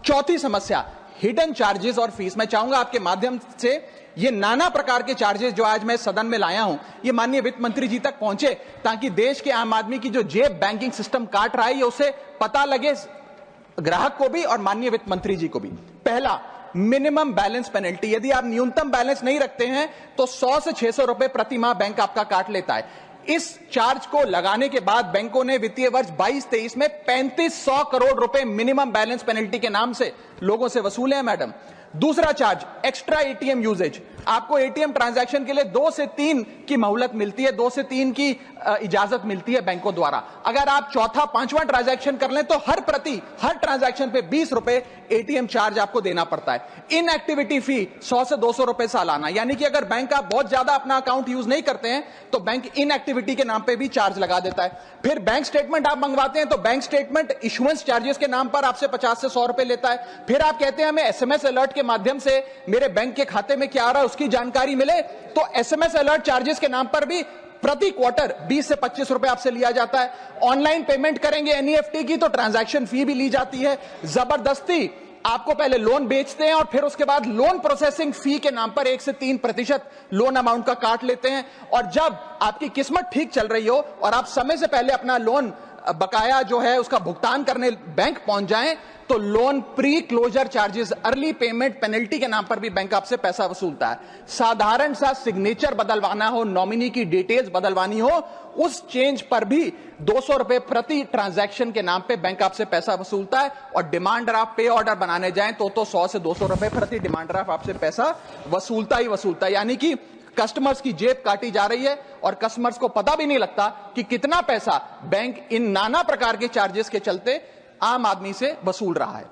चौथी समस्या, hidden charges और फीस। मैं चाहूंगा आपके माध्यम से ये नाना प्रकार के चार्जेस जो आज मैं सदन में लाया हूं, ये माननीय वित्त मंत्री जी तक पहुंचे, ताकि देश के आम आदमी की जो जेब बैंकिंग सिस्टम काट रहा है, ये उसे पता लगे, ग्राहक को भी और माननीय वित्त मंत्री जी को भी। पहला, मिनिमम बैलेंस पेनल्टी। यदि आप न्यूनतम बैलेंस नहीं रखते हैं तो 100 से 600 रुपए प्रति माह बैंक आपका काट लेता है। इस चार्ज को लगाने के बाद बैंकों ने वित्तीय वर्ष 22-23 में 3500 करोड़ रुपए मिनिमम बैलेंस पेनल्टी के नाम से लोगों से वसूले हैं मैडम। दूसरा चार्ज, एक्स्ट्रा एटीएम यूजेज। आपको एटीएम ट्रांजैक्शन के लिए 2 से 3 की मोहलत मिलती है, 2 से 3 की इजाजत मिलती है बैंकों द्वारा। अगर आप चौथा पांचवां ट्रांजैक्शन कर लें तो हर ट्रांजैक्शन पे 20 रुपए एटीएम चार्ज आपको देना पड़ता है। इनएक्टिविटी फी 100 से 200 रुपए सालाना, यानी कि अगर बैंक आप बहुत ज्यादा अपना अकाउंट यूज नहीं करते हैं तो बैंक इनएक्टिविटी के नाम पे भी चार्ज लगा देता है। फिर बैंक स्टेटमेंट आप मंगवाते हैं तो बैंक स्टेटमेंट इशुएंस चार्जेस के नाम पर आपसे 50 से 100 रुपए लेता है। फिर आप कहते हैं हमें एसएमएस अलर्ट के माध्यम से मेरे बैंक के खाते में क्या आ रहा है उसकी जानकारी मिले, तो एसएमएस अलर्ट चार्जेस के नाम पर भी प्रति क्वार्टर 20 से 25 रुपए आपसे लिया जाता है। ऑनलाइन पेमेंट करेंगे एनईएफटी की तो ट्रांजैक्शन फी भी ली जाती है। जबरदस्ती आपको पहले लोन बेचते हैं और फिर उसके बाद लोन प्रोसेसिंग फी के नाम पर 1 से 3% लोन अमाउंट का काट लेते हैं। और जब आपकी किस्मत ठीक चल रही हो और आप समय से पहले अपना लोन बकाया जो है उसका भुगतान करने बैंक पहुंच जाएं तो loan pre closure charges, early payment penalty के नाम पर भी बैंक आपसे पैसा वसूलता है। साधारण सा सिग्नेचर बदलवाना हो, नॉमिनी की डिटेल्स बदलवानी हो, उस चेंज पर भी 200 रुपए प्रति ट्रांजैक्शन के नाम पे बैंक आपसे पैसा वसूलता है। और डिमांड ड्राफ्ट पे ऑर्डर बनाने जाएं तो 100 से 200 रुपए प्रति डिमांड ड्राफ्ट आपसे पैसा वसूलता ही वसूलता है। यानी कि कस्टमर्स की जेब काटी जा रही है और कस्टमर्स को पता भी नहीं लगता कि कितना पैसा बैंक इन नाना प्रकार के चार्जेस के चलते आम आदमी से वसूल रहा है।